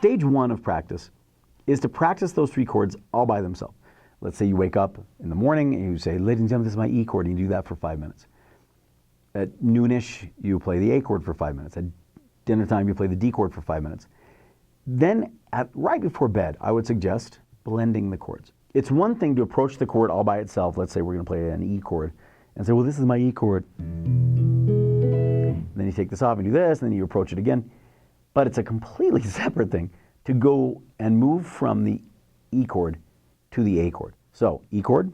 Stage one of practice is to practice those three chords all by themselves. Let's say you wake up in the morning and you say, ladies and gentlemen, this is my E chord, and you do that for 5 minutes. At noonish, you play the A chord for 5 minutes. At dinner time, you play the D chord for 5 minutes. Then, right before bed, I would suggest blending the chords. It's one thing to approach the chord all by itself. Let's say we're going to play an E chord, and say, well, this is my E chord. And then you take this off and do this, and then you approach it again. But it's a completely separate thing to go and move from the E chord to the A chord. So, E chord.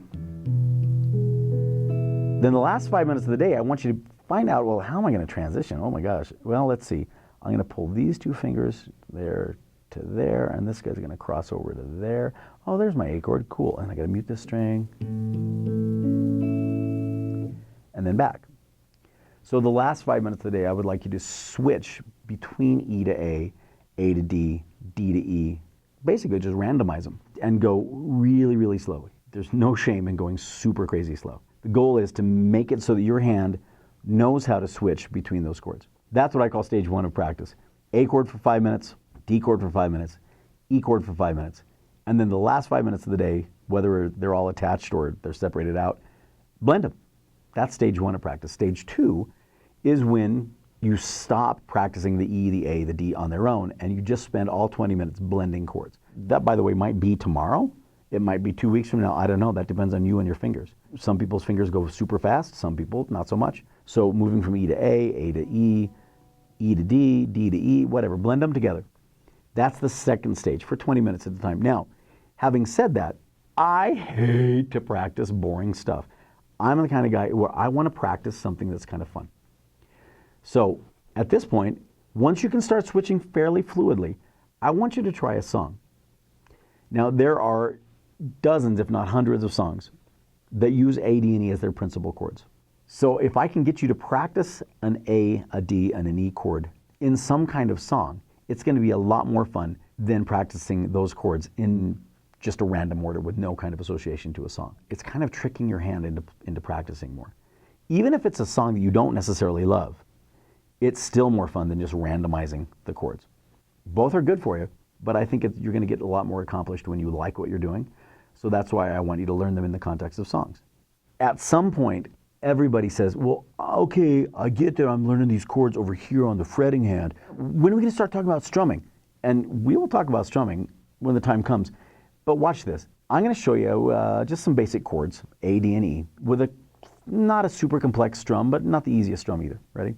Then the last 5 minutes of the day, I want you to find out, well, how am I going to transition? Oh my gosh. Well, let's see. I'm going to pull these two fingers there to there, and this guy's going to cross over to there. Oh, there's my A chord. Cool. And I got to mute this string. And then back. So the last 5 minutes of the day, I would like you to switch between E to A to D, D to E. Basically, just randomize them and go really, really slowly. There's no shame in going super crazy slow. The goal is to make it so that your hand knows how to switch between those chords. That's what I call stage one of practice. A chord for 5 minutes, D chord for 5 minutes, E chord for 5 minutes. And then the last 5 minutes of the day, whether they're all attached or they're separated out, blend them. That's stage one of practice. Stage two is when you stop practicing the E, the A, the D on their own, and you just spend all 20 minutes blending chords. That, by the way, might be tomorrow. It might be 2 weeks from now. I don't know. That depends on you and your fingers. Some people's fingers go super fast. Some people, not so much. So moving from E to A to E, E to D, D to E, whatever. Blend them together. That's the second stage for 20 minutes at a time. Now, having said that, I hate to practice boring stuff. I'm the kind of guy where I want to practice something that's kind of fun. So at this point, once you can start switching fairly fluidly, I want you to try a song. Now, there are dozens, if not hundreds, of songs that use A, D, and E as their principal chords. So if I can get you to practice an A, a D, and an E chord in some kind of song, it's going to be a lot more fun than practicing those chords in just a random order with no kind of association to a song. It's kind of tricking your hand into practicing more. Even if it's a song that you don't necessarily love, it's still more fun than just randomizing the chords. Both are good for you, but I think you're going to get a lot more accomplished when you like what you're doing. So that's why I want you to learn them in the context of songs. At some point, everybody says, well, okay, I get that I'm learning these chords over here on the fretting hand. When are we going to start talking about strumming? And we will talk about strumming when the time comes. But watch this. I'm going to show you just some basic chords, A, D, and E, with not a super complex strum, but not the easiest strum either. Ready?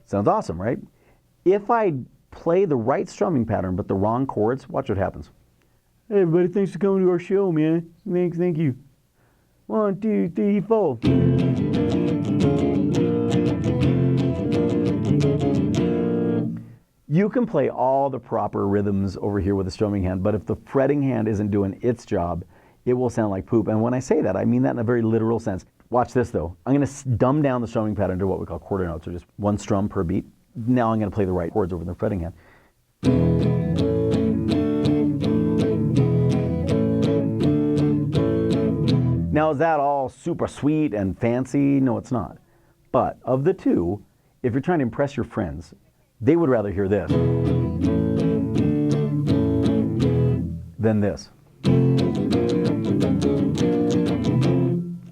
Sounds awesome, right? If I play the right strumming pattern but the wrong chords, watch what happens. Hey everybody, thanks for coming to our show, man. Thank you. 1, 2, 3, 4. You can play all the proper rhythms over here with the strumming hand, but if the fretting hand isn't doing its job, it will sound like poop. And when I say that, I mean that in a very literal sense. Watch this though. I'm going to dumb down the strumming pattern to what we call quarter notes, or just one strum per beat. Now I'm going to play the right chords over the fretting hand. Now is that all super sweet and fancy? No, it's not. But of the two, if you're trying to impress your friends, they would rather hear this than this.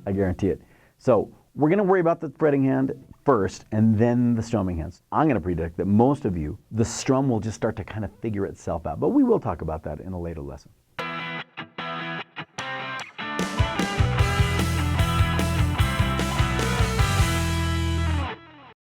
I guarantee it. So we're going to worry about the fretting hand first and then the strumming hands. I'm going to predict that most of you, the strum will just start to kind of figure itself out. But we will talk about that in a later lesson.